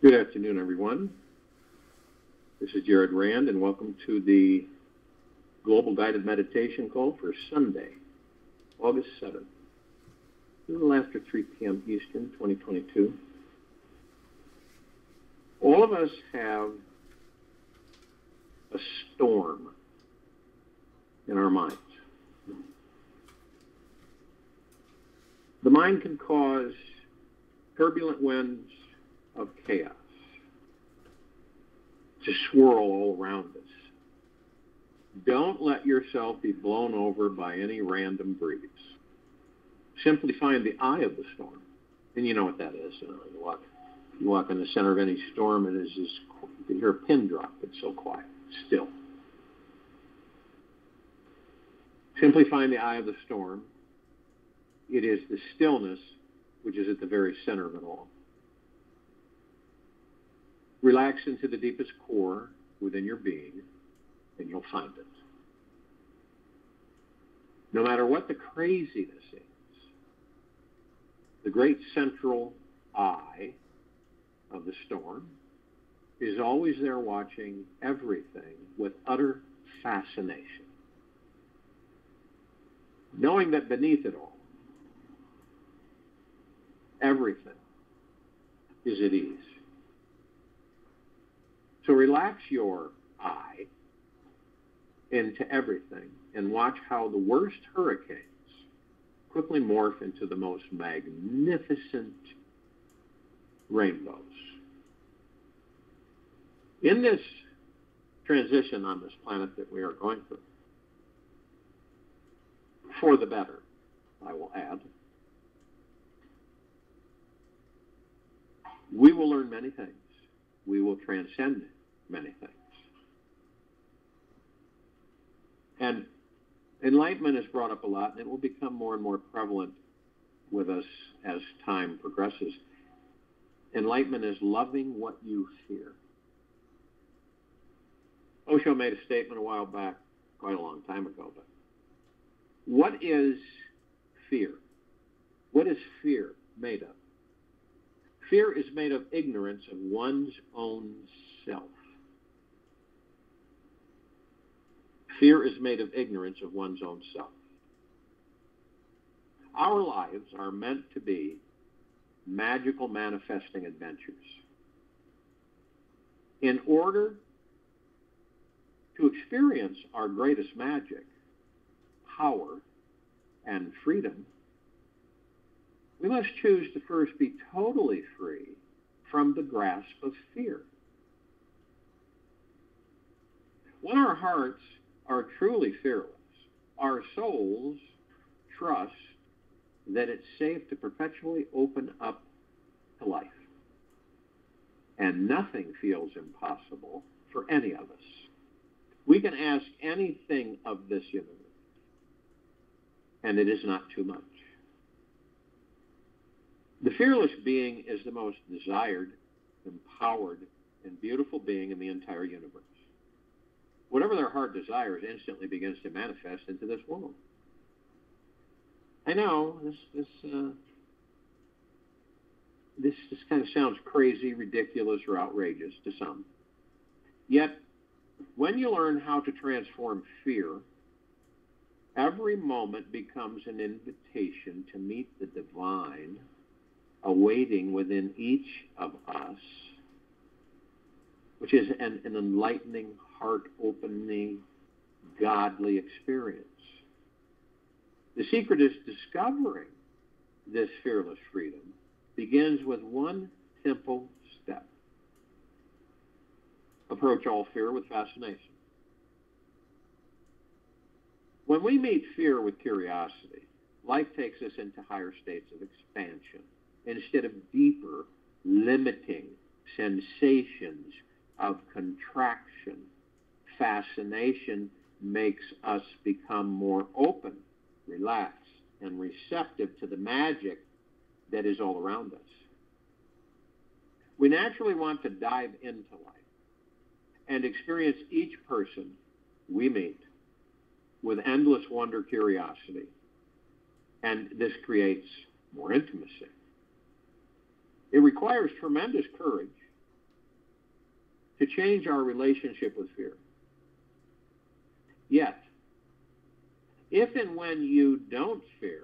Good afternoon, everyone. This is Jared Rand, and welcome to the Global Guided Meditation Call for Sunday, August 7th, a little after 3 p.m. Eastern, 2022. All of us have a storm in our minds. The mind can cause turbulent winds of chaos to swirl all around us. Don't let yourself be blown over by any random breeze. Simply find the eye of the storm. And you know what that is. You walk in the center of any storm, it is just, you hear a pin drop. It's so quiet, still. Simply find the eye of the storm. It is the stillness which is at the very center of it all. Relax into the deepest core within your being, and you'll find it. No matter what the craziness is, the great central eye of the storm is always there watching everything with utter fascination, knowing that beneath it all, everything is at ease. So relax your eye into everything and watch how the worst hurricanes quickly morph into the most magnificent rainbows. In this transition on this planet that we are going through, for the better, I will add, we will learn many things. We will transcend many things. And enlightenment is brought up a lot, and it will become more and more prevalent with us as time progresses. Enlightenment is loving what you fear. Osho made a statement a while back, quite a long time ago, but what is fear? What is fear made of? Fear is made of ignorance of one's own self. Fear is made of ignorance of one's own self. Our lives are meant to be magical manifesting adventures. In order to experience our greatest magic, power, and freedom, we must choose to first be totally free from the grasp of fear. When our hearts are truly fearless, our souls trust that it's safe to perpetually open up to life. And nothing feels impossible for any of us. We can ask anything of this universe, and it is not too much. The fearless being is the most desired, empowered, and beautiful being in the entire universe. Whatever their heart desires instantly begins to manifest into this world. I know, this kind of sounds crazy, ridiculous, or outrageous to some. Yet, when you learn how to transform fear, every moment becomes an invitation to meet the divine awaiting within each of us, which is an enlightening, heart-opening, godly experience. The secret is discovering this fearless freedom begins with one simple step. Approach all fear with fascination. When we meet fear with curiosity, life takes us into higher states of expansion instead of deeper, limiting sensations of contraction. Fascination makes us become more open, relaxed, and receptive to the magic that is all around us. We naturally want to dive into life and experience each person we meet with endless wonder, curiosity, and this creates more intimacy. It requires tremendous courage to change our relationship with fear. Yet, if and when you don't fear,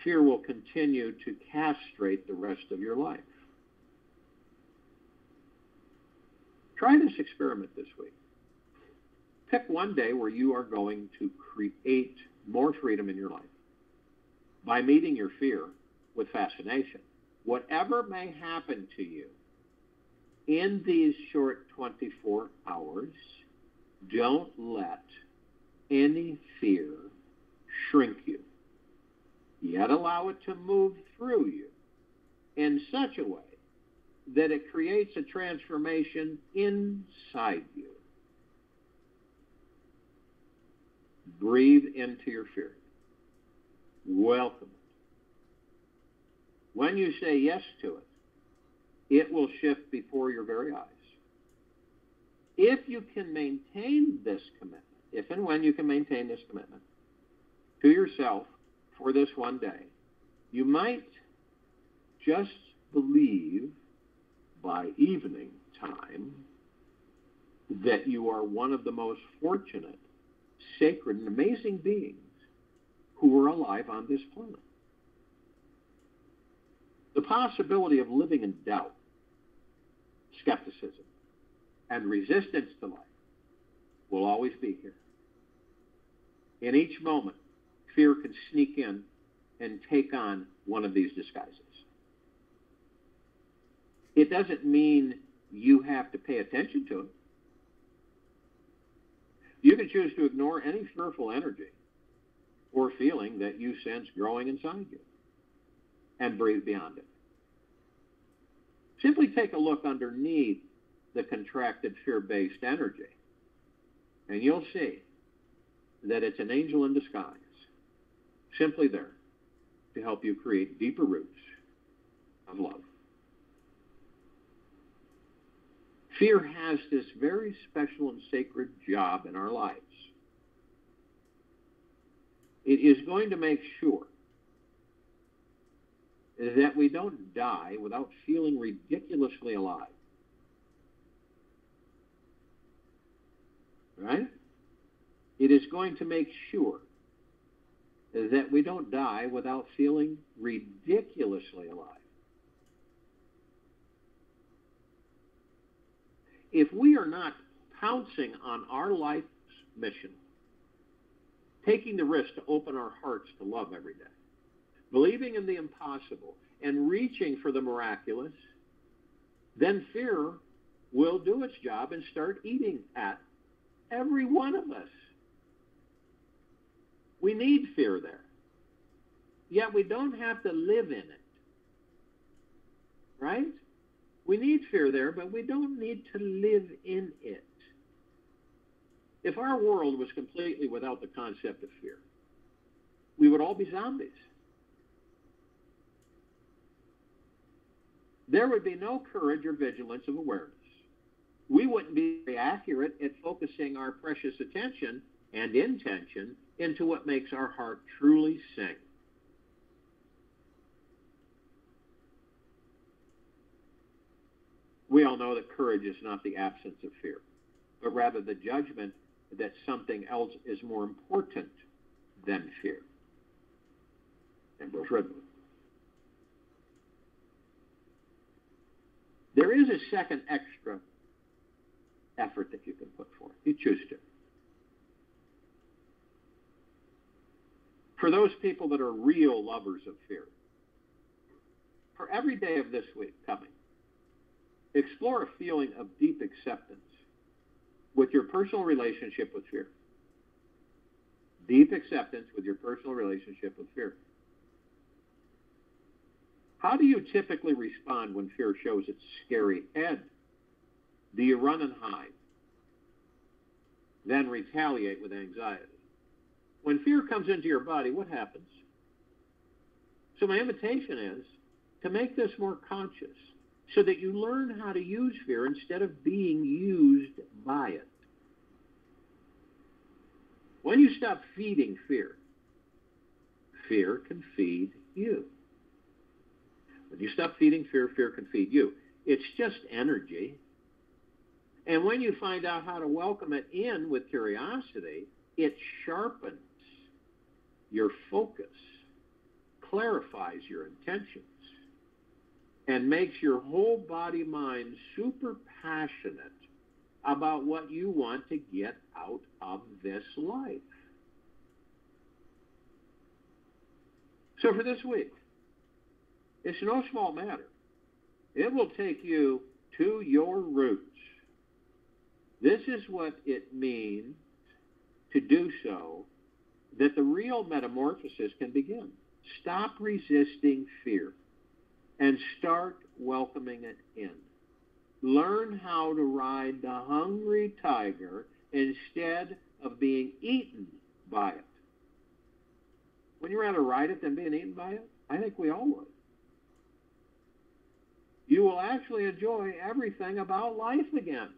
fear will continue to castrate the rest of your life. Try this experiment this week. Pick one day where you are going to create more freedom in your life by meeting your fear with fascination. Whatever may happen to you in these short 24 hours, don't let any fear shrink you. Yet allow it to move through you in such a way that it creates a transformation inside you. Breathe into your fear. Welcome it. When you say yes to it, it will shift before your very eyes. If you can maintain this commitment, if and when you can maintain this commitment to yourself for this one day, you might just believe by evening time that you are one of the most fortunate, sacred, and amazing beings who are alive on this planet. The possibility of living in doubt, skepticism, and resistance to life will always be here. In each moment, fear can sneak in and take on one of these disguises. It doesn't mean you have to pay attention to it. You can choose to ignore any fearful energy or feeling that you sense growing inside you and breathe beyond it. Simply take a look underneath the contracted fear-based energy, and you'll see that it's an angel in disguise, simply there to help you create deeper roots of love. Fear has this very special and sacred job in our lives. It is going to make sure that we don't die without feeling ridiculously alive. Right? It is going to make sure that we don't die without feeling ridiculously alive. If we are not pouncing on our life's mission, taking the risk to open our hearts to love every day, believing in the impossible, and reaching for the miraculous, then fear will do its job and start eating at every one of us. We need fear there. Yet we don't have to live in it. Right? We need fear there, but we don't need to live in it. If our world was completely without the concept of fear, we would all be zombies. There would be no courage or vigilance of awareness. We wouldn't be very accurate at focusing our precious attention and intention into what makes our heart truly sing. We all know that courage is not the absence of fear, but rather the judgment that something else is more important than fear. Ambrose Redwood. There is a second extra effort that you can put forth. You choose to. For those people that are real lovers of fear, for every day of this week coming, explore a feeling of deep acceptance with your personal relationship with fear. Deep acceptance with your personal relationship with fear. How do you typically respond when fear shows its scary head? Do you run and hide, then retaliate with anxiety? When fear comes into your body, what happens? So my invitation is to make this more conscious so that you learn how to use fear instead of being used by it. When you stop feeding fear, fear can feed you. When you stop feeding fear, fear can feed you. It's just energy. And when you find out how to welcome it in with curiosity, it sharpens your focus, clarifies your intentions, and makes your whole body-mind super passionate about what you want to get out of this life. So for this week, it's no small matter. It will take you to your roots. This is what it means to do so, that the real metamorphosis can begin. Stop resisting fear and start welcoming it in. Learn how to ride the hungry tiger instead of being eaten by it. Wouldn't you rather ride it than being eaten by it? I think we all would. You will actually enjoy everything about life again,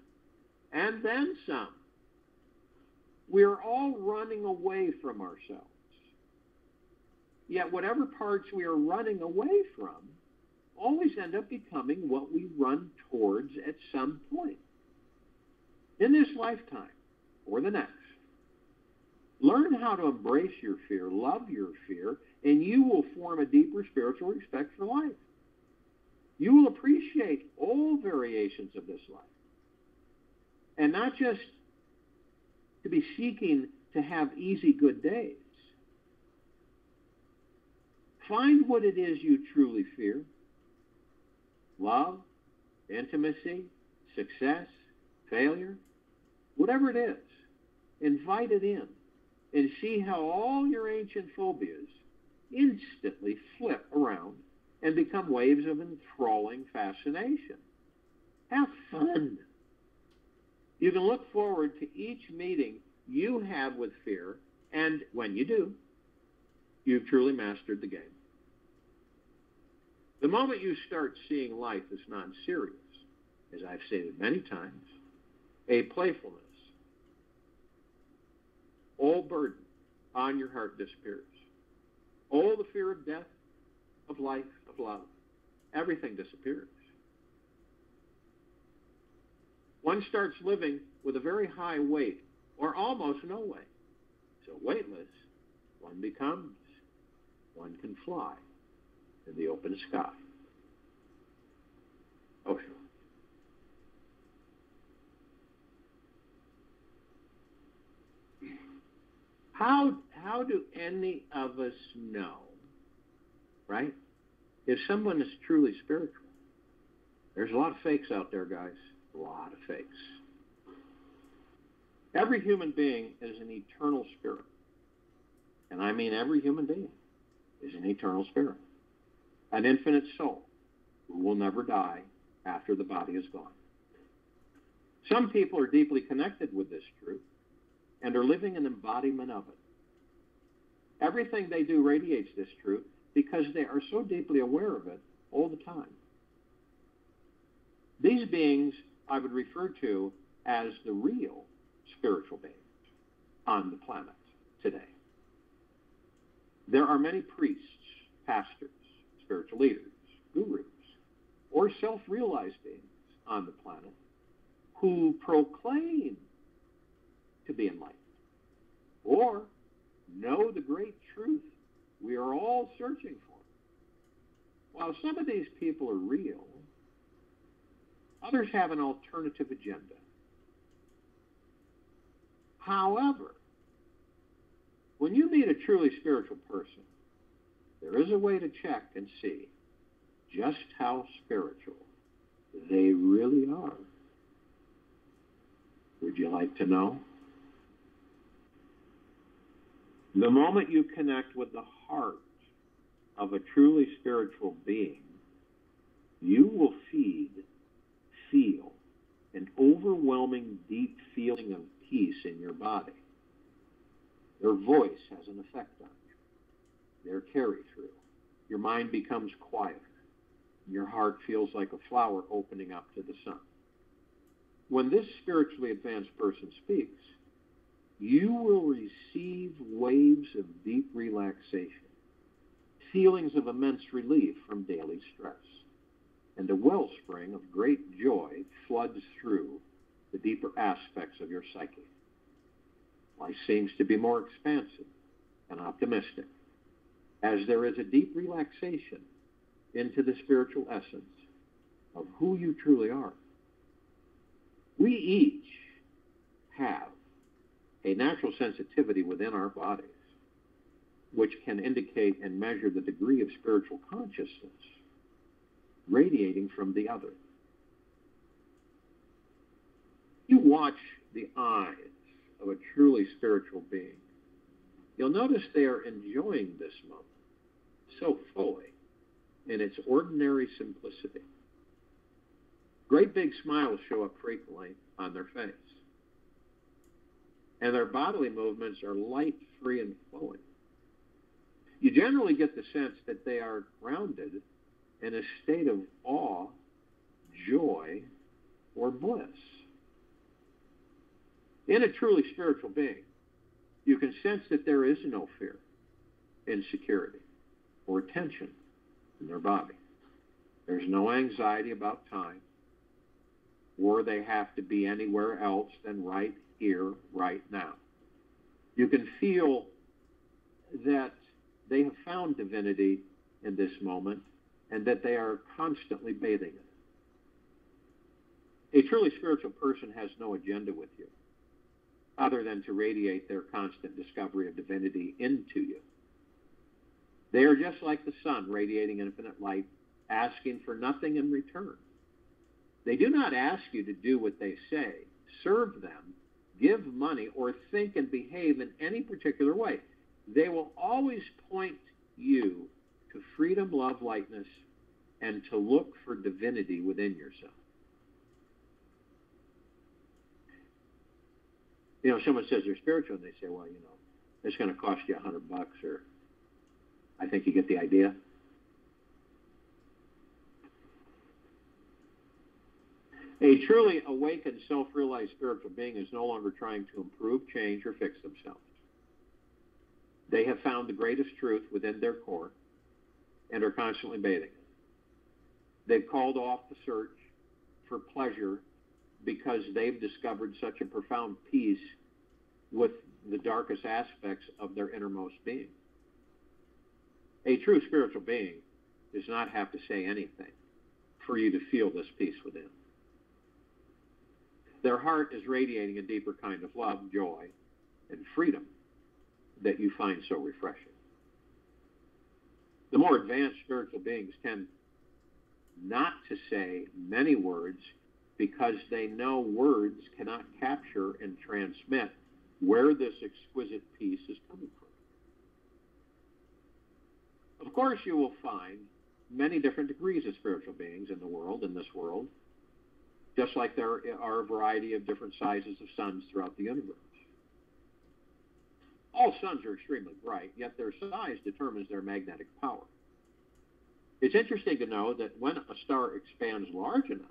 and then some. We're all running away from ourselves. Yet whatever parts we are running away from always end up becoming what we run towards at some point. In this lifetime or the next, learn how to embrace your fear, love your fear, and you will form a deeper spiritual respect for life. You will appreciate all variations of this life, and not just to be seeking to have easy, good days. Find what it is you truly fear. Love, intimacy, success, failure, whatever it is, invite it in and see how all your ancient phobias instantly flip around and become waves of enthralling fascination. Have fun. You can look forward to each meeting you have with fear, and when you do, you've truly mastered the game. The moment you start seeing life as non-serious, as I've stated many times, a playfulness, all burden on your heart disappears. All the fear of death, of life, of love, everything disappears. One starts living with a very high weight, or almost no weight. So weightless, one becomes, one can fly in the open sky. Oh, sure. How do any of us know, right, if someone is truly spiritual? There's a lot of fakes out there, guys. A lot of fakes. Every human being is an eternal spirit. And I mean every human being is an eternal spirit. An infinite soul who will never die after the body is gone. Some people are deeply connected with this truth and are living an embodiment of it. Everything they do radiates this truth because they are so deeply aware of it all the time. These beings I would refer to as the real spiritual beings on the planet today. There are many priests, pastors, spiritual leaders, gurus, or self-realized beings on the planet who proclaim to be enlightened or know the great truth we are all searching for. While some of these people are real, others have an alternative agenda. However, when you meet a truly spiritual person, there is a way to check and see just how spiritual they really are. Would you like to know? The moment you connect with the heart of a truly spiritual being, you will feel an overwhelming deep feeling of peace in your body. Their voice has an effect on you. Their carry-through. Your mind becomes quieter. Your heart feels like a flower opening up to the sun. When this spiritually advanced person speaks, you will receive waves of deep relaxation, feelings of immense relief from daily stress. and a wellspring of great joy floods through the deeper aspects of your psyche. Life seems to be more expansive and optimistic, as there is a deep relaxation into the spiritual essence of who you truly are. We each have a natural sensitivity within our bodies, which can indicate and measure the degree of spiritual consciousness radiating from the other. You watch the eyes of a truly spiritual being, you'll notice they are enjoying this moment so fully in its ordinary simplicity. Great big smiles show up frequently on their face, and their bodily movements are light, free, and flowing. You generally get the sense that they are grounded in a state of awe, joy, or bliss. In a truly spiritual being, you can sense that there is no fear, insecurity, or tension in their body. There's no anxiety about time, or they have to be anywhere else than right here, right now. You can feel that they have found divinity in this moment and that they are constantly bathing in it. A truly spiritual person has no agenda with you other than to radiate their constant discovery of divinity into you. They are just like the sun, radiating infinite light, asking for nothing in return. They do not ask you to do what they say, serve them, give money, or think and behave in any particular way. They will always point you to freedom, love, lightness, and to look for divinity within yourself. You know, someone says they're spiritual, and they say, well, you know, it's going to cost you $100, or I think you get the idea. A truly awakened, self-realized spiritual being is no longer trying to improve, change, or fix themselves. They have found the greatest truth within their core and are constantly bathing it. They've called off the search for pleasure because they've discovered such a profound peace with the darkest aspects of their innermost being. A true spiritual being does not have to say anything for you to feel this peace within. Their heart is radiating a deeper kind of love, joy, and freedom that you find so refreshing. The more advanced spiritual beings tend not to say many words because they know words cannot capture and transmit where this exquisite peace is coming from. Of course, you will find many different degrees of spiritual beings in the world, in this world, just like there are a variety of different sizes of suns throughout the universe. All suns are extremely bright, yet their size determines their magnetic power. It's interesting to know that when a star expands large enough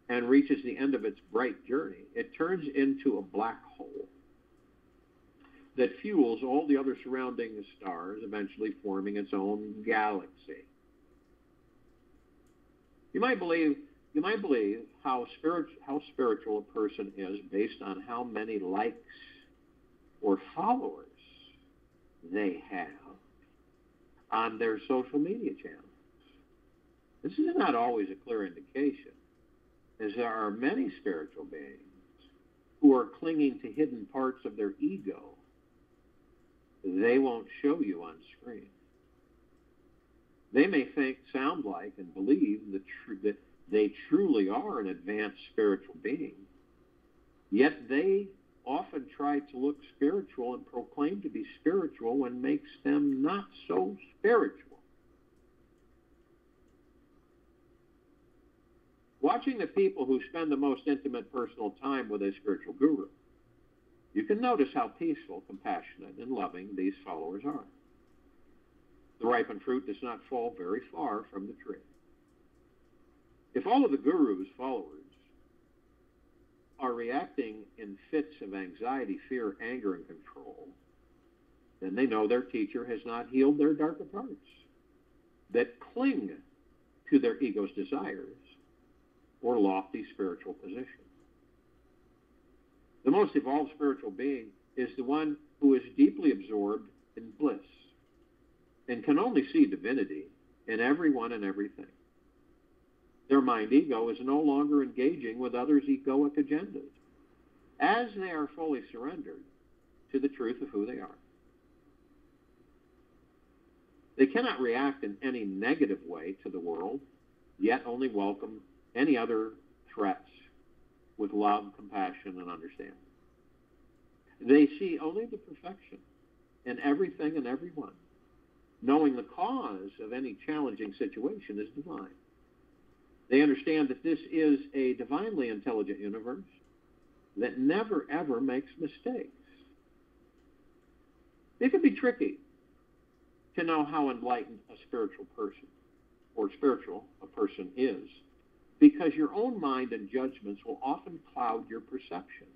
and reaches the end of its bright journey, it turns into a black hole that fuels all the other surrounding stars, eventually forming its own galaxy. You might believe how spiritual a person is based on how many likes or followers they have on their social media channels. This is not always a clear indication, as there are many spiritual beings who are clinging to hidden parts of their ego they won't show you on screen. They may think, sound like, and believe that they truly are an advanced spiritual being, yet they often try to look spiritual and proclaim to be spiritual when makes them not so spiritual. Watching the people who spend the most intimate personal time with a spiritual guru, you can notice how peaceful, compassionate, and loving these followers are. The ripened fruit does not fall very far from the tree. If all of the guru's followers are reacting in fits of anxiety, fear, anger, and control, then they know their teacher has not healed their darker parts that cling to their ego's desires or lofty spiritual position. The most evolved spiritual being is the one who is deeply absorbed in bliss and can only see divinity in everyone and everything. Their mind ego is no longer engaging with others' egoic agendas, as they are fully surrendered to the truth of who they are. They cannot react in any negative way to the world, yet only welcome any other threats with love, compassion, and understanding. They see only the perfection in everything and everyone, knowing the cause of any challenging situation is divine. They understand that this is a divinely intelligent universe that never, ever makes mistakes. It can be tricky to know how enlightened a spiritual person or spiritual a person is, because your own mind and judgments will often cloud your perception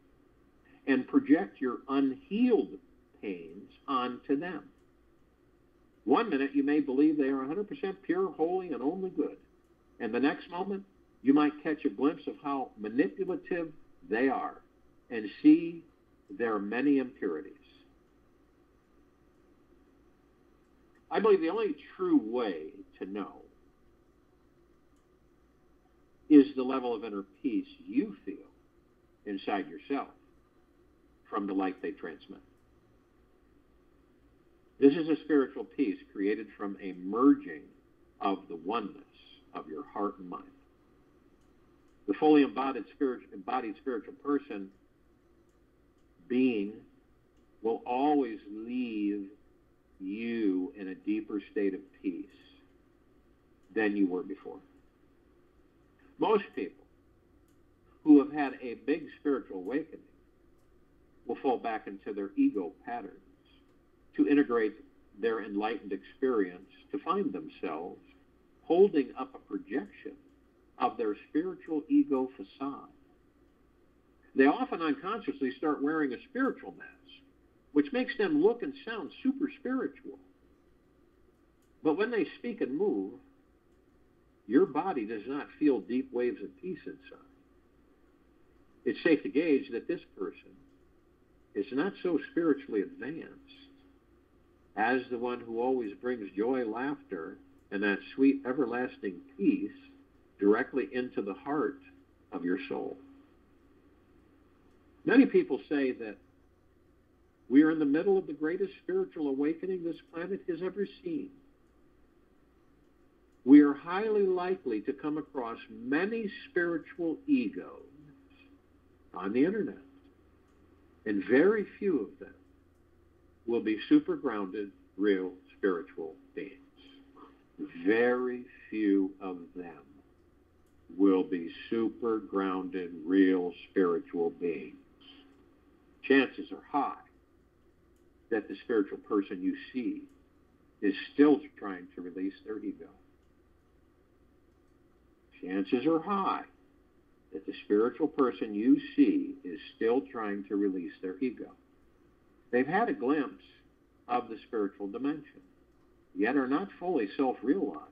and project your unhealed pains onto them. One minute you may believe they are 100% pure, holy, and only good, and the next moment you might catch a glimpse of how manipulative they are and see their many impurities. I believe the only true way to know is the level of inner peace you feel inside yourself from the light they transmit. This is a spiritual peace created from a merging of the oneness of your heart and mind. The fully embodied spiritual person, being, will always leave you in a deeper state of peace than you were before. Most people who have had a big spiritual awakening will fall back into their ego patterns to integrate their enlightened experience to find themselves holding up a projection of their spiritual ego facade. They often unconsciously start wearing a spiritual mask, which makes them look and sound super spiritual. But when they speak and move, your body does not feel deep waves of peace inside. It's safe to gauge that this person is not so spiritually advanced as the one who always brings joy, laughter, and that sweet, everlasting peace directly into the heart of your soul. Many people say that we are in the middle of the greatest spiritual awakening this planet has ever seen. We are highly likely to come across many spiritual egos on the internet, and very few of them will be super grounded, real spiritual beings. Very few of them will be super grounded, real spiritual beings. Chances are high that the spiritual person you see is still trying to release their ego. Chances are high that the spiritual person you see is still trying to release their ego. They've had a glimpse of the spiritual dimension, yet are not fully self-realized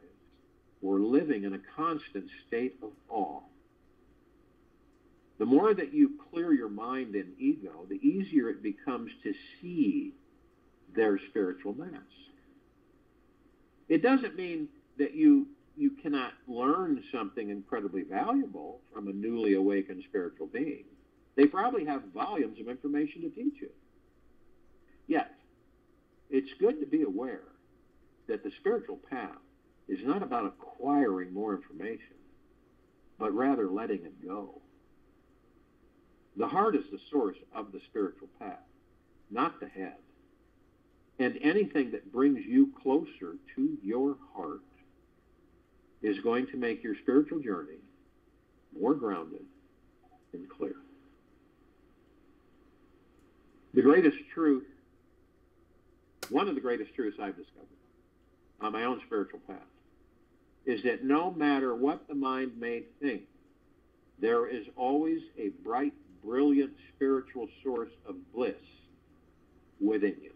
or living in a constant state of awe. The more that you clear your mind and ego, the easier it becomes to see their spiritual mask. It doesn't mean that you cannot learn something incredibly valuable from a newly awakened spiritual being. They probably have volumes of information to teach you. Yet, it's good to be aware that the spiritual path is not about acquiring more information, but rather letting it go. The heart is the source of the spiritual path, not the head. And anything that brings you closer to your heart is going to make your spiritual journey more grounded and clear. The greatest truth, one of the greatest truths I've discovered on my own spiritual path, is that no matter what the mind may think, there is always a bright, brilliant spiritual source of bliss within you.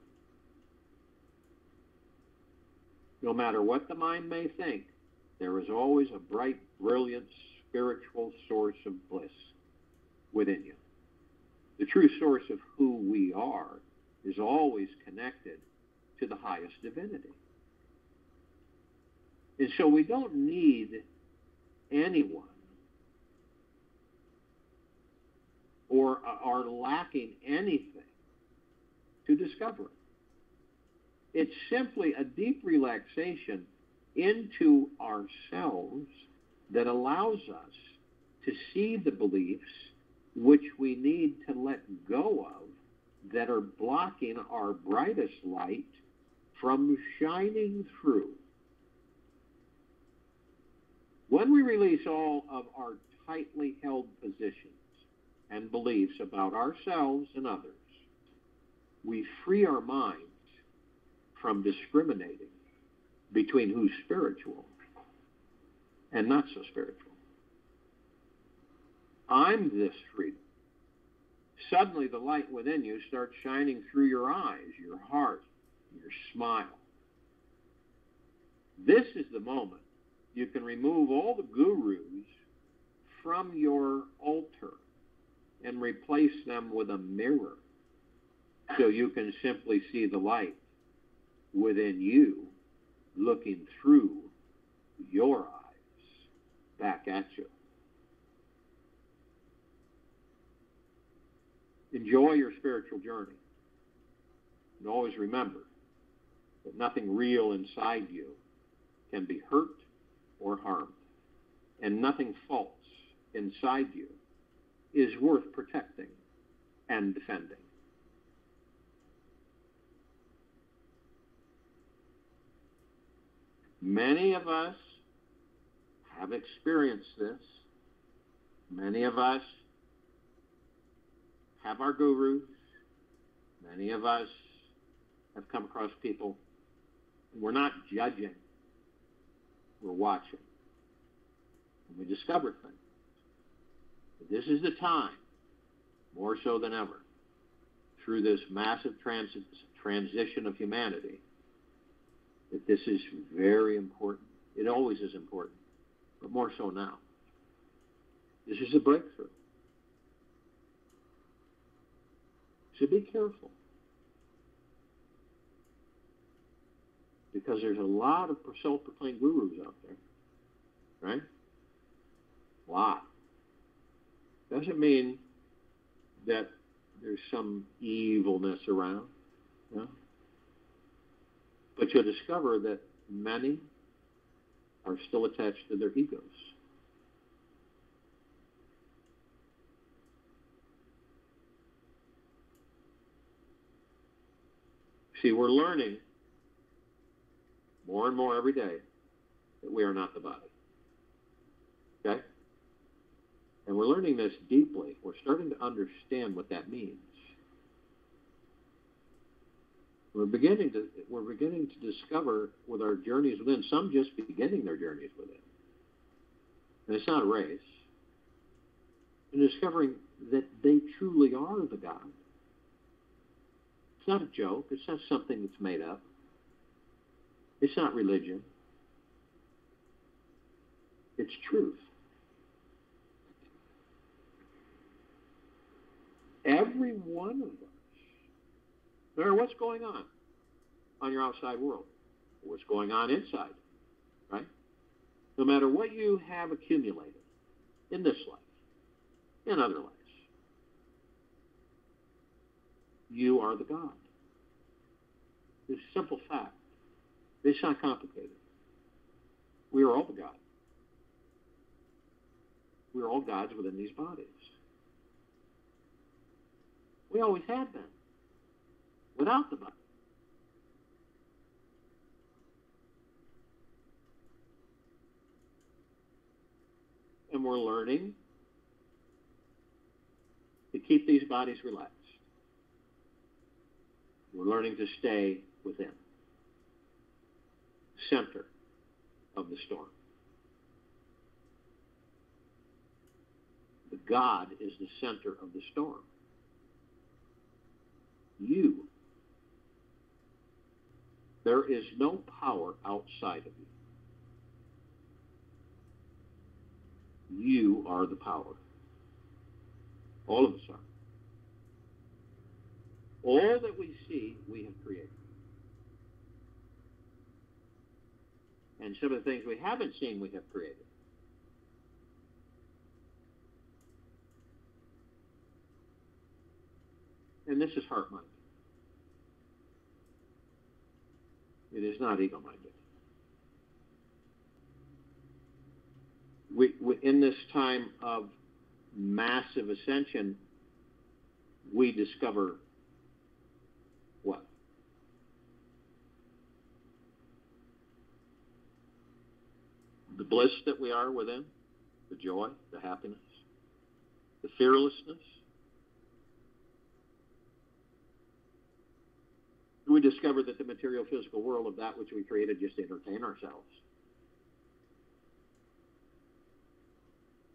No matter what the mind may think, there is always a bright, brilliant, spiritual source of bliss within you. The true source of who we are is always connected to the highest divinity. And so we don't need anyone or are lacking anything to discover it. It's simply a deep relaxation into ourselves that allows us to see the beliefs which we need to let go of that are blocking our brightest light from shining through. When we release all of our tightly held positions and beliefs about ourselves and others, we free our minds from discriminating between who's spiritual and not so spiritual. I'm this freedom. Suddenly the light within you starts shining through your eyes, your heart, your smile. This is the moment you can remove all the gurus from your altar and replace them with a mirror so you can simply see the light within you looking through your eyes back at you. Enjoy your spiritual journey. And always remember that nothing real inside you can be hurt or harmed. And nothing false inside you is worth protecting and defending. Many of us have experienced this. Many of us have our gurus. Many of us have come across people. We're not judging. We're watching. And we discover things. But this is the time, more so than ever, through this massive transition of humanity, that this is very important. It always is important, but more so now. This is a breakthrough. So be careful. Because there's a lot of self-proclaimed gurus out there, right? A lot. Doesn't mean that there's some evilness around, you know? But you'll discover that many are still attached to their egos. See, we're learning more and more every day that we are not the body. Okay? And we're learning this deeply. We're starting to understand what that means. We're beginning to discover with our journeys within, some just beginning their journeys within. And it's not a race. And discovering that they truly are the God. It's not a joke. It's not something that's made up. It's not religion. It's truth. Every one of us, no matter what's going on your outside world, what's going on inside, right? No matter what you have accumulated in this life, in other lives, you are the God. It's a simple fact. It's not complicated. We are all the God. We are all gods within these bodies. We always have been, without the body. And we're learning to keep these bodies relaxed. We're learning to stay within, center of the storm. The God is the center of the storm. You. There is no power outside of you. You are the power. All of us are. All that we see, we have created. And some of the things we haven't seen, we have created. And this is heart-minded. It is not ego-minded. We, in this time of massive ascension, we discover what? The bliss that we are within, the joy, the happiness, the fearlessness. We discover that the material physical world of that which we created just to entertain ourselves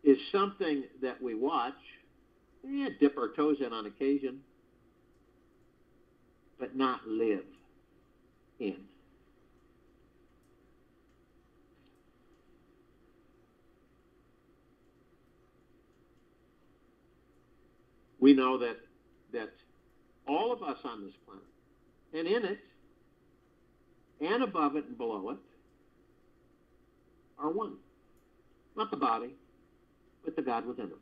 is something that we watch, dip our toes in on occasion, but not live in. We know that all of us on this planet, and in it, and above it and below it, are one. Not the body, but the God within it.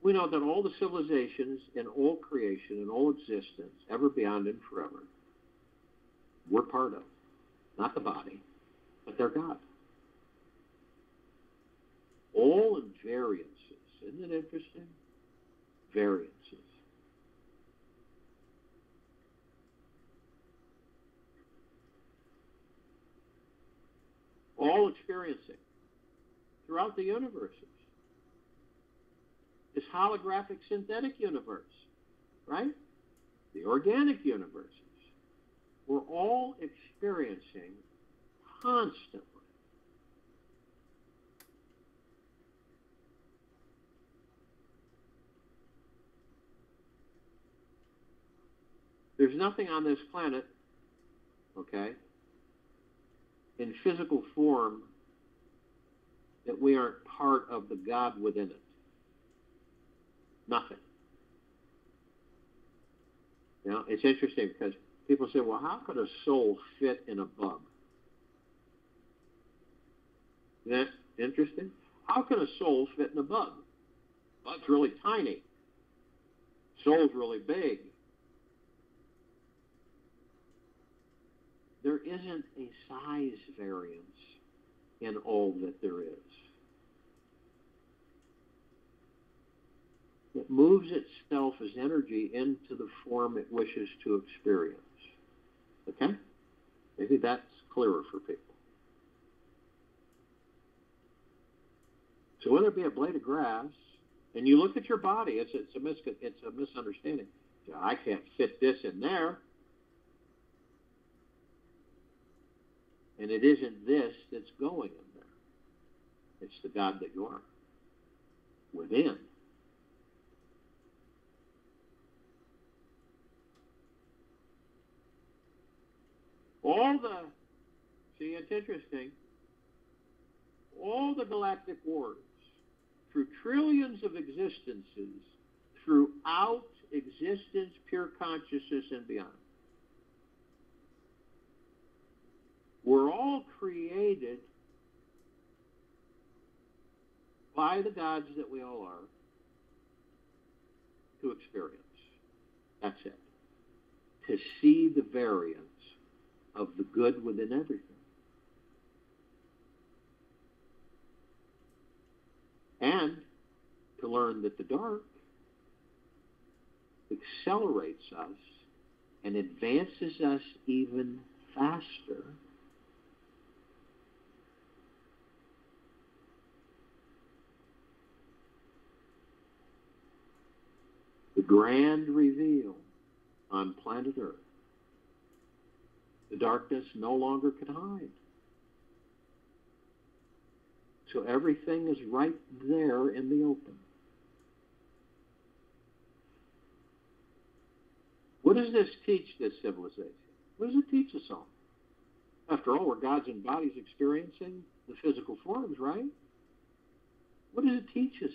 We know that all the civilizations and all creation and all existence, ever, beyond, and forever, we're part of. Not the body, but their God. All in variances. Isn't it interesting? Variances. All experiencing throughout the universes. This holographic synthetic universe, right? The organic universes. We're all experiencing constantly. There's nothing on this planet, okay, in physical form that we aren't part of the God within it. Nothing. You know, it's interesting because people say, well, how could a soul fit in a bug? Isn't that interesting? How can a soul fit in a bug? Bug's really tiny. Soul's really big. There isn't a size variance in all that there is. It moves itself as energy into the form it wishes to experience. Okay? Maybe that's clearer for people. So whether it be a blade of grass, and you look at your body, it's a misunderstanding. I can't fit this in there. And it isn't this that's going in there. It's the God that you are within. See, it's interesting, all the galactic wars, through trillions of existences, throughout existence, pure consciousness, and beyond, were all created by the gods that we all are to experience. That's it. To see the variance of the good within everything. And to learn that the dark accelerates us and advances us even faster the grand reveal on planet Earth. The darkness no longer can hide. So everything is right there in the open. What does this teach, this civilization? What does it teach us all? After all, we're gods in bodies experiencing the physical forms, right? What does it teach us?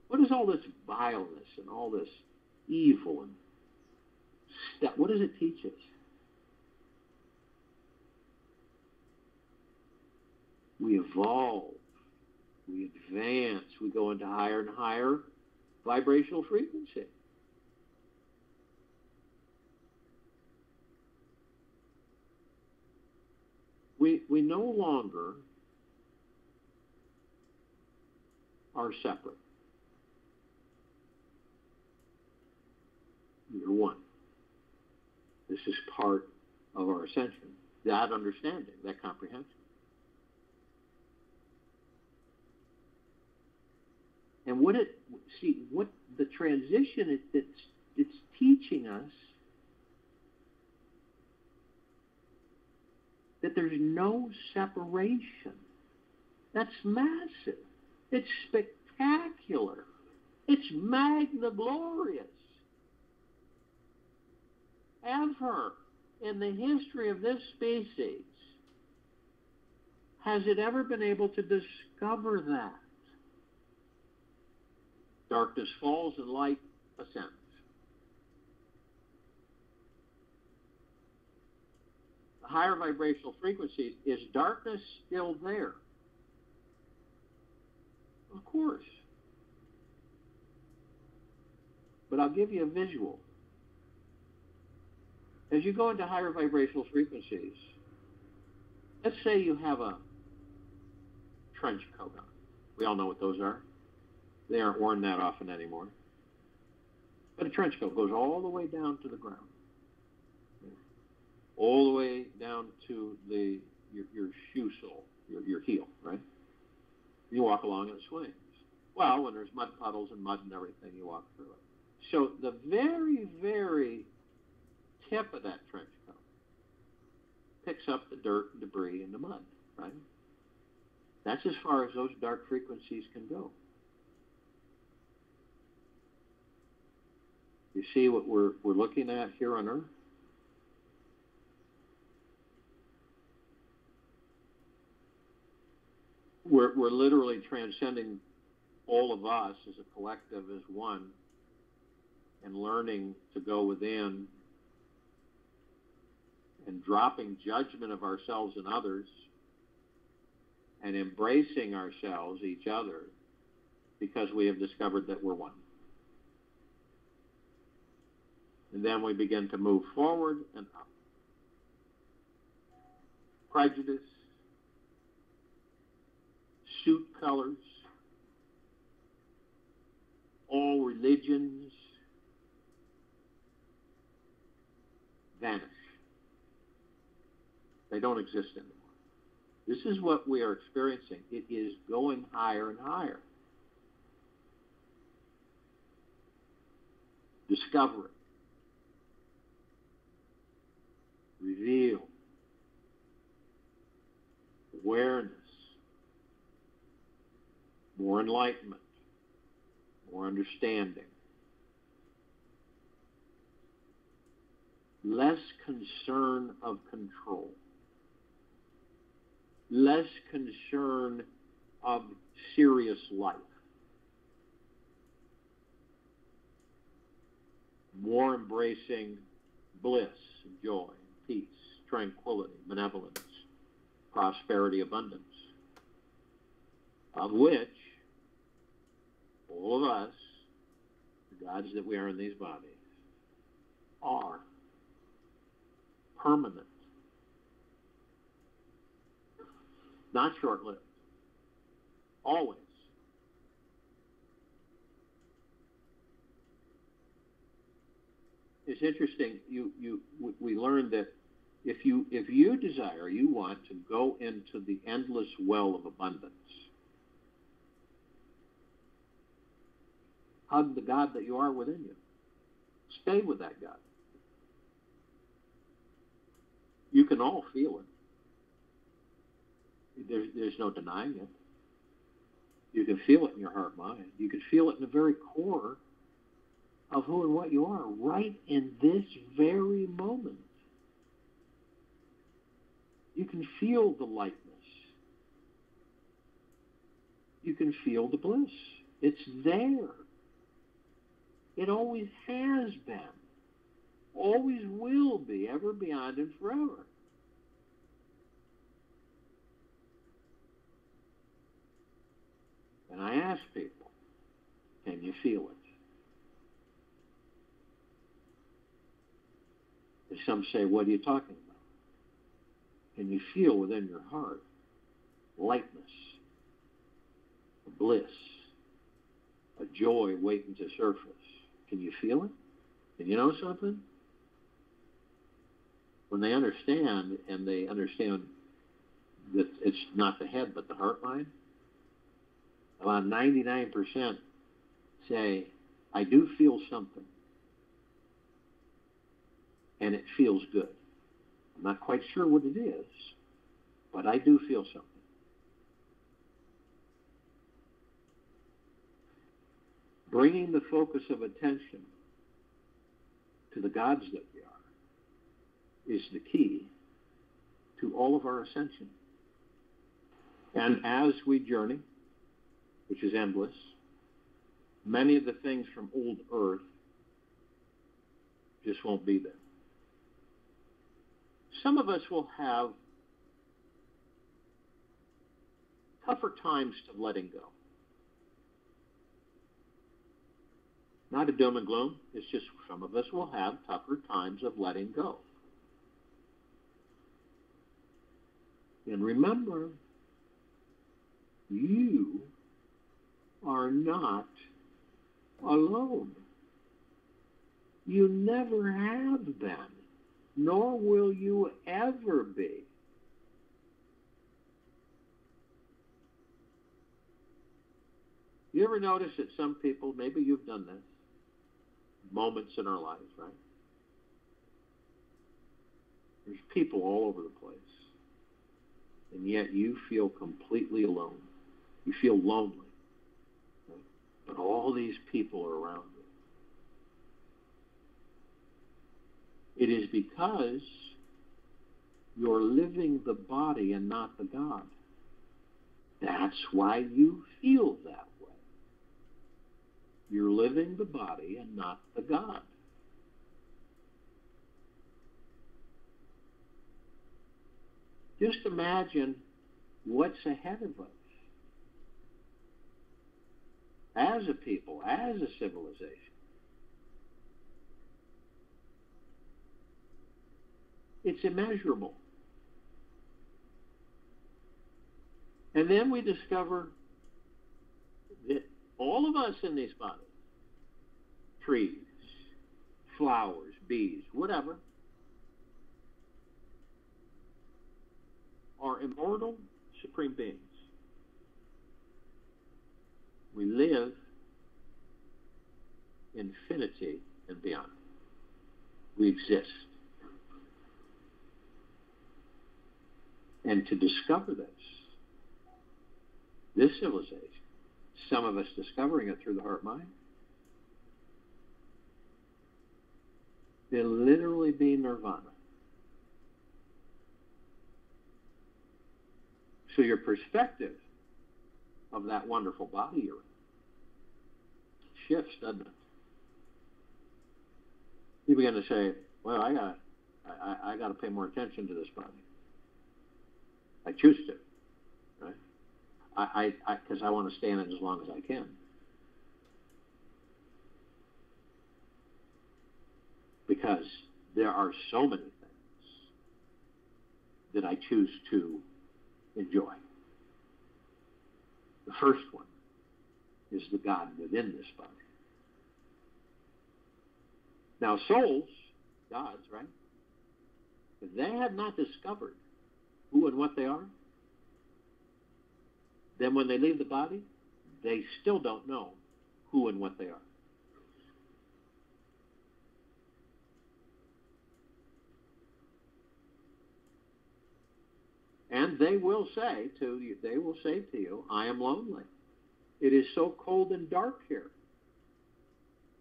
What is all this vileness and all this evil and stuff? What does it teach us? We evolve, we advance, we go into higher and higher vibrational frequency. We no longer are separate. You're one. This is part of our ascension. That understanding, that comprehension. And what the transition it's teaching us that there's no separation. That's massive. It's spectacular. It's magna glorious. Ever in the history of this species has it ever been able to discover that? Darkness falls and light ascends. The higher vibrational frequency, is darkness still there? Of course. But I'll give you a visual. As you go into higher vibrational frequencies, let's say you have a trench coat on. We all know what those are. They aren't worn that often anymore. But a trench coat goes all the way down to the ground. All the way down to your shoe sole, your heel, right? You walk along and it swings. Well, when there's mud puddles and mud and everything, you walk through it. So the very, very tip of that trench coat picks up the dirt and debris and the mud, right? That's as far as those dark frequencies can go. You see what we're looking at here on Earth? We're literally transcending all of us as a collective, as one, and learning to go within and dropping judgment of ourselves and others and embracing ourselves, each other, because we have discovered that we're one. And then we begin to move forward and up. Prejudice, suit colors, all religions vanish. They don't exist anymore. This is what we are experiencing. It is going higher and higher. Discovery. Reveal. Awareness. More enlightenment. More understanding. Less concern of control. Less concern of serious life. More embracing bliss, joy, peace, tranquility, benevolence, prosperity, abundance, of which all of us, the gods that we are in these bodies, are permanent, not short-lived, always. It's interesting. We learned that if you desire, you want to go into the endless well of abundance, hug the God that you are within you. Stay with that God. You can all feel it. There's no denying it. You can feel it in your heart mind. You can feel it in the very core of who and what you are right in this very moment. You can feel the lightness. can feel the bliss. It's there. It always has been. Always will be, ever, beyond, and forever. And I ask people, can you feel it? And some say, what are you talking about? Can you feel within your heart lightness, a bliss, a joy waiting to surface? Can you feel it? And you know something? When they understand, and they understand that it's not the head but the heart mind, about 99% say, I do feel something, and it feels good. I'm not quite sure what it is, but I do feel something. Bringing the focus of attention to the gods that we are is the key to all of our ascension. And as we journey, which is endless, many of the things from old earth just won't be there. Some of us will have tougher times to letting go. Not a doom and gloom. It's just some of us will have tougher times of letting go. And remember, you are not alone. You never have been, nor will you ever be. You ever notice that some people, maybe you've done this, moments in our lives, right? There's people all over the place, and yet you feel completely alone. You feel lonely, right? But all these people are around you. It is because you're living the body and not the God. That's why you feel that way. You're living the body and not the God. Just imagine what's ahead of us as a people, as a civilization. It's immeasurable. And then we discover that all of us in these bodies, trees, flowers, bees, whatever, are immortal, supreme beings. We live infinity and beyond. We exist. And to discover this civilization, some of us discovering it through the heart mind, it'll literally be nirvana. So your perspective of that wonderful body you're in shifts, doesn't it? You begin to say, well, I got to pay more attention to this body. I choose to, right? Because I want to stay in it as long as I can. Because there are so many things that I choose to enjoy. The first one is the God within this body. Now, souls, gods, right? If they have not discovered who and what they are, then when they leave the body, they still don't know who and what they are. And they will say to you, I am lonely. It is so cold and dark here.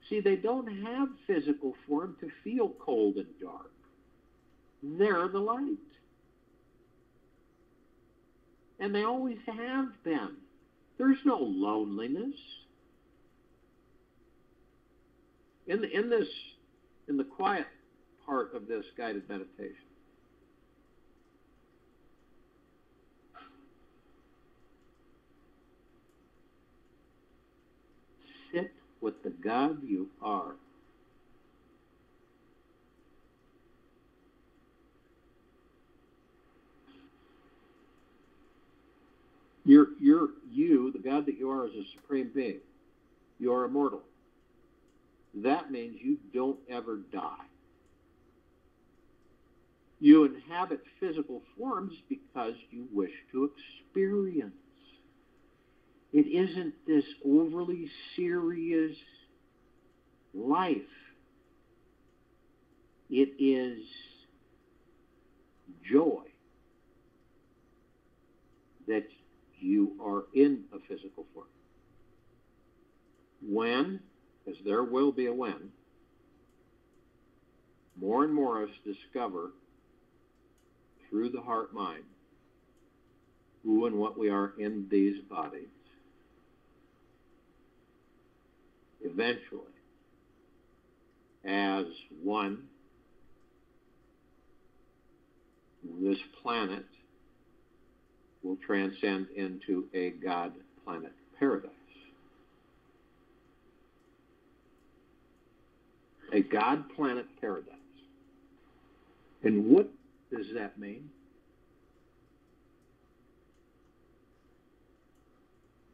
See, they don't have physical form to feel cold and dark. They're the light. And they always have been. There's no loneliness. In the quiet part of this guided meditation, sit with the God you are. You, the God that you are, is a supreme being. You are immortal. That means you don't ever die. You inhabit physical forms because you wish to experience. It isn't this overly serious life. It is joy that you are in a physical form. When, because there will be a when, more and more of us discover through the heart-mind who and what we are in these bodies, eventually, as one, this planet will transcend into a God-planet paradise. A God-planet paradise. And what does that mean?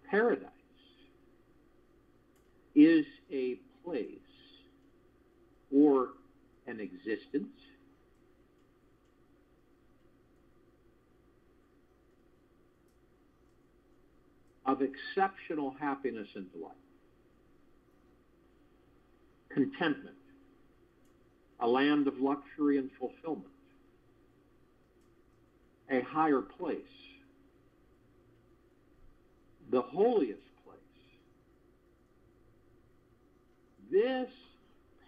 Paradise is a place or an existence of exceptional happiness and delight. Contentment, a land of luxury and fulfillment, a higher place, the holiest place. This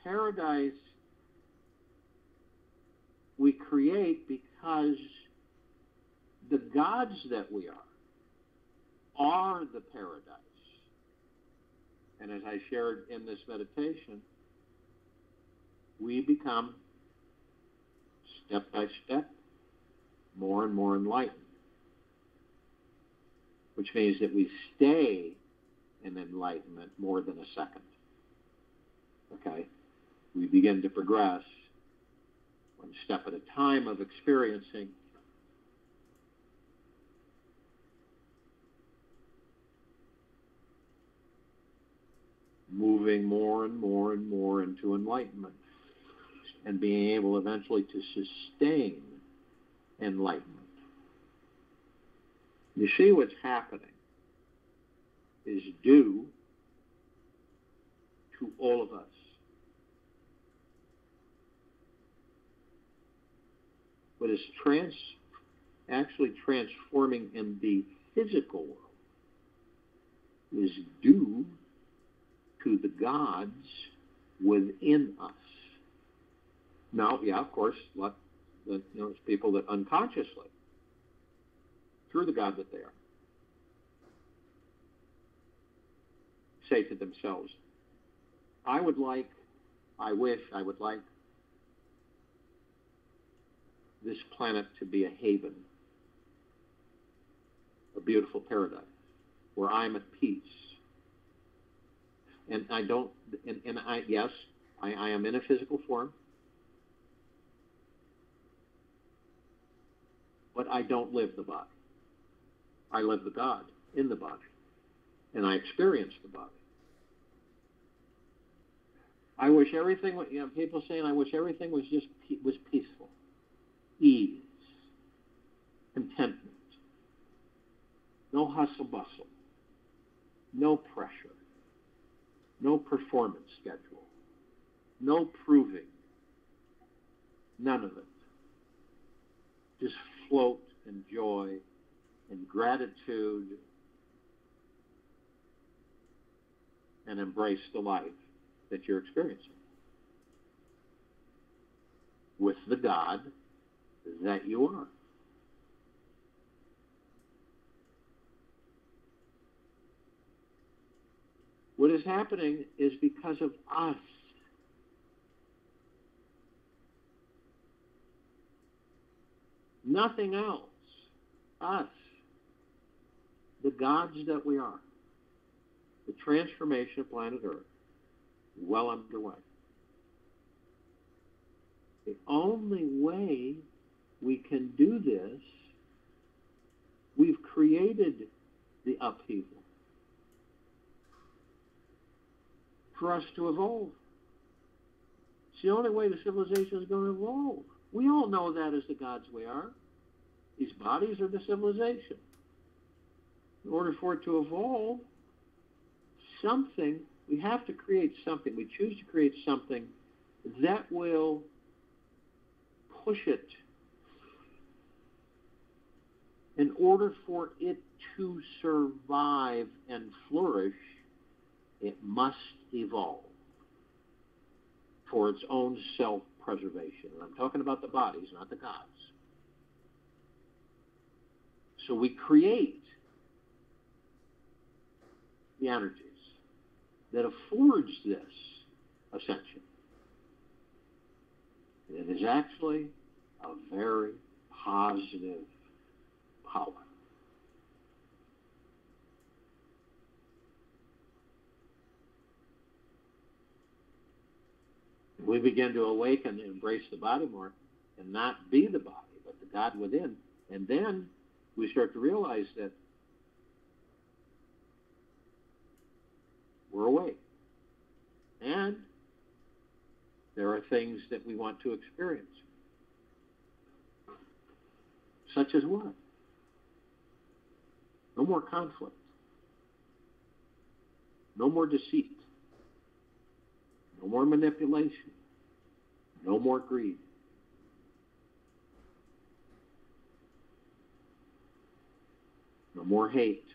paradise we create because the gods that we are the paradise. And as I shared in this meditation, we become, step by step, more and more enlightened, which means that we stay in enlightenment more than a second. Okay? We begin to progress one step at a time of experiencing moving more and more and more into enlightenment and being able eventually to sustain enlightenment. You see, what's happening is due to all of us. What is actually transforming in the physical world is due to the gods within us. Now, yeah, of course, it's people that unconsciously, through the God that they are, say to themselves, I would like this planet to be a haven, a beautiful paradise, where I'm at peace. And I am in a physical form, but I don't live the body. I live the God in the body, and I experience the body. I wish everything, people saying, I wish everything was peaceful, ease, contentment, no hustle bustle, no pressure, no performance schedule, no proving, none of it. Just float in joy and gratitude and embrace the life that you're experiencing with the God that you are. What is happening is because of us. Nothing else. Us. The gods that we are. The transformation of planet Earth. Well underway. The only way we can do this, we've created the upheaval for us to evolve. It's the only way the civilization is going to evolve. We all know that as the gods we are. These bodies are the civilization. In order for it to evolve, we have to create something. We choose to create something that will push it. In order for it to survive and flourish, it must evolve for its own self-preservation. And I'm talking about the bodies, not the gods. So we create the energies that affords this ascension. It is actually a very positive power. We begin to awaken and embrace the body more and not be the body, but the God within. And then we start to realize that we're awake. And there are things that we want to experience. Such as what? No more conflict. No more deceit. No more manipulation. No more greed. No more hate.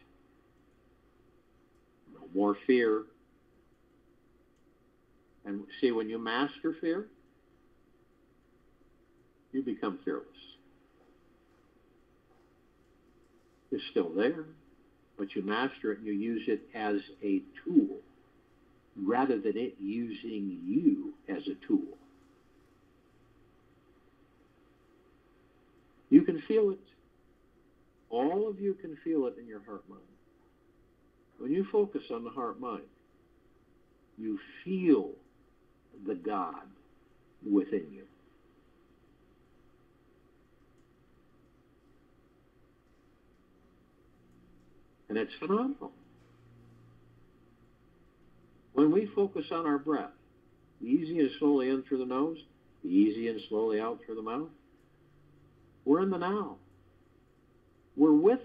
No more fear. And see, when you master fear, you become fearless. It's still there, but you master it and you use it as a tool rather than it using you as a tool. You can feel it. All of you can feel it in your heart-mind. When you focus on the heart-mind, you feel the God within you. And it's phenomenal. When we focus on our breath, easy and slowly in through the nose, easy and slowly out through the mouth, we're in the now. We're with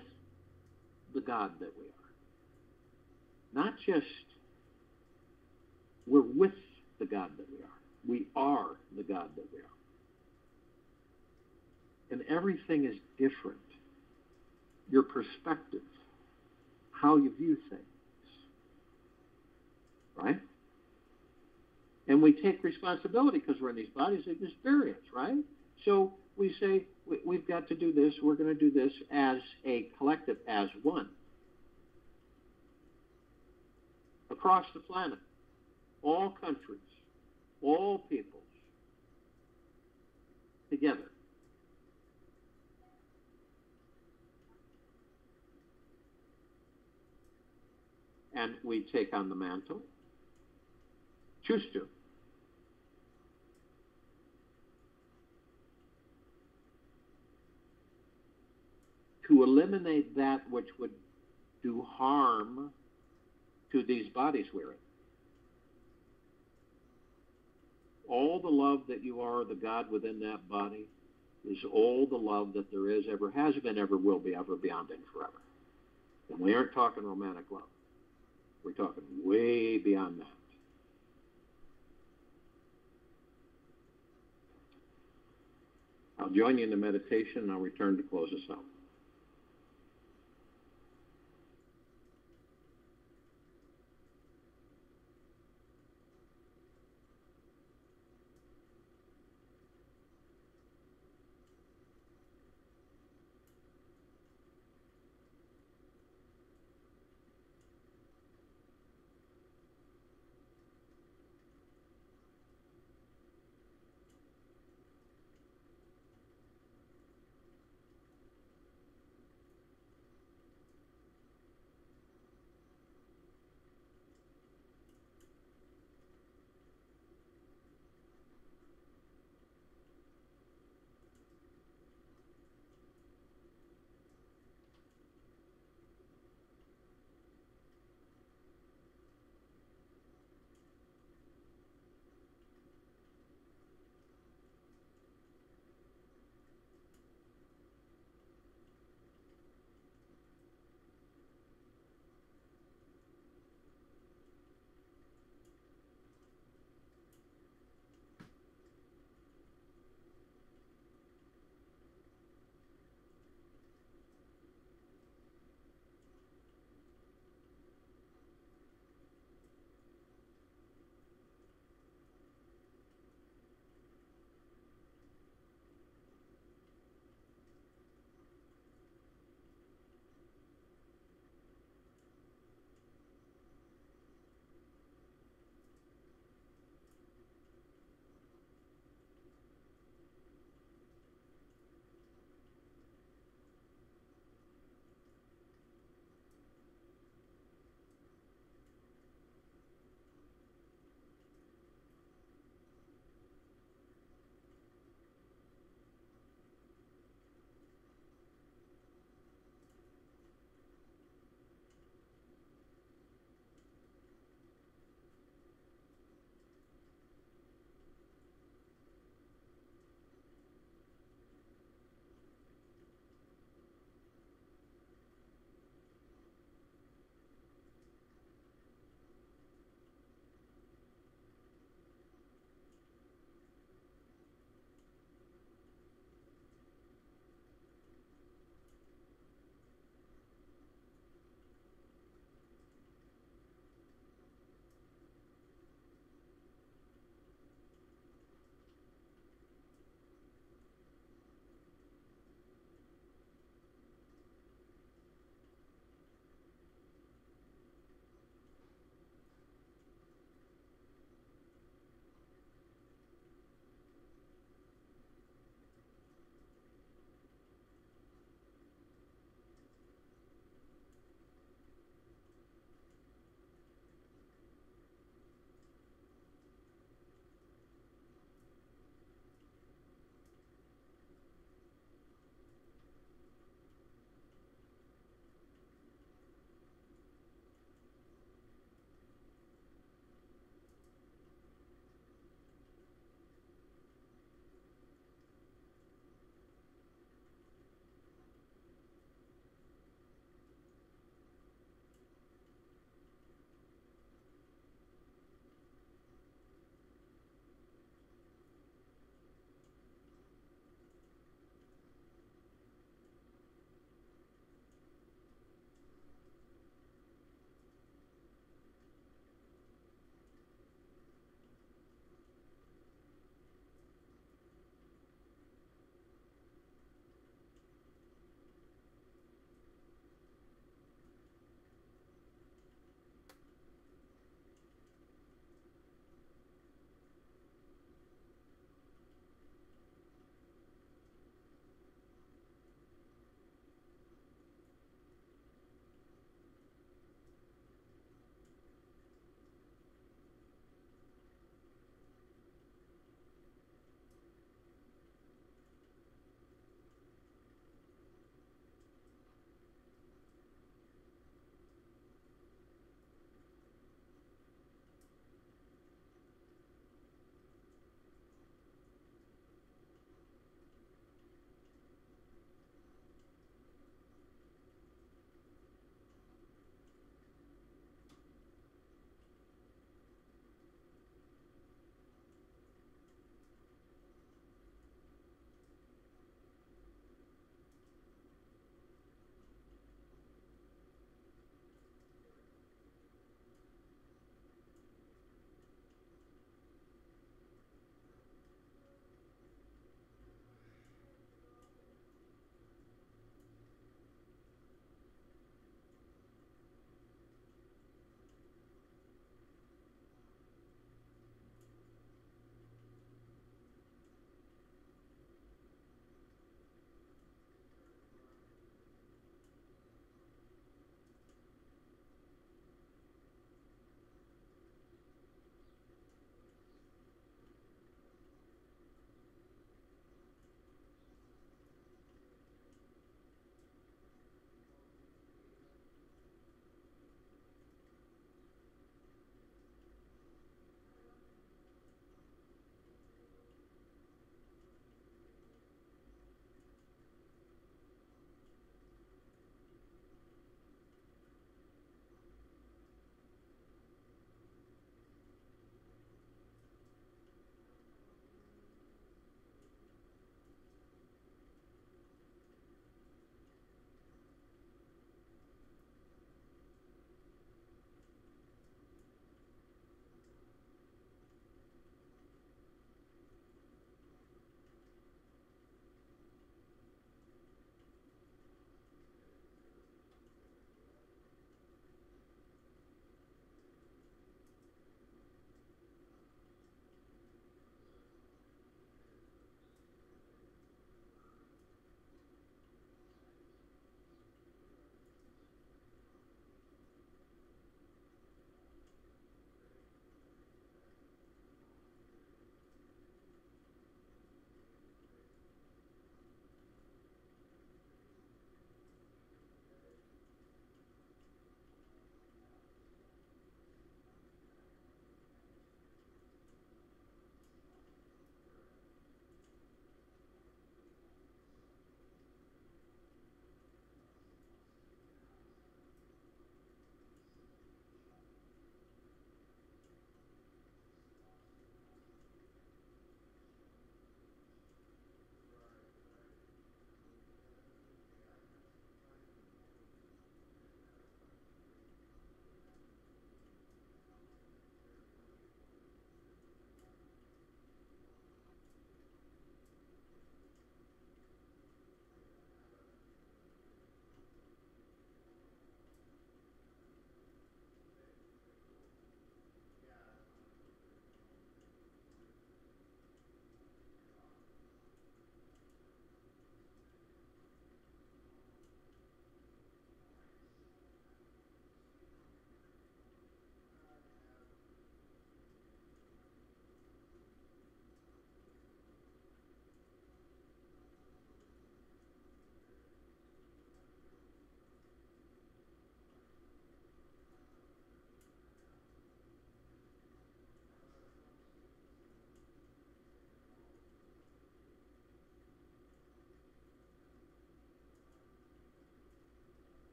the God that we are. Not just, we're with the God that we are. We are the God that we are. And everything is different. Your perspective, how you view things. Right? And we take responsibility because we're in these bodies of experience, right? So we say, we've got to do this, we're going to do this as a collective, as one. Across the planet, all countries, all peoples, together. And we take on the mantle, choose to eliminate that which would do harm to these bodies we're in. All the love that you are, the God within that body, is all the love that there is, ever has been, ever will be, ever, beyond, and forever. And we aren't talking romantic love. We're talking way beyond that. I'll join you in the meditation, and I'll return to close us out.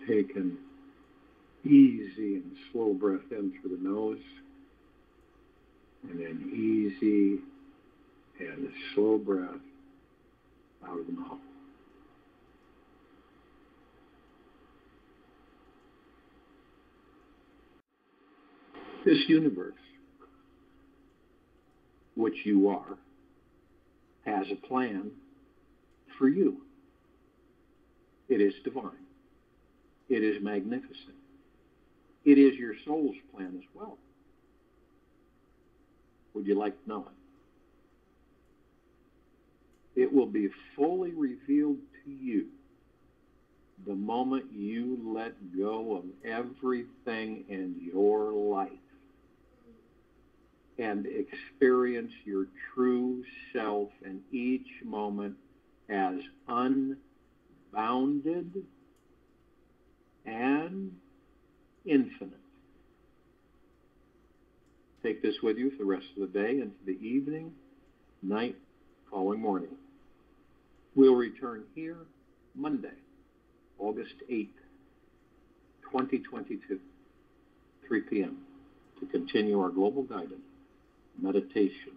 take an easy and slow breath in through the nose, and then easy and slow breath out of the mouth. This universe, which you are, has a plan for you. It is divine. It is magnificent. It is your soul's plan as well. Would you like to know it? It will be fully revealed to you the moment you let go of everything in your life and experience your true self in each moment as unbounded and infinite. Take this with you for the rest of the day into the evening, night, following morning. We'll return here Monday, August 8th, 2022, 3 p.m. to continue our global guided meditation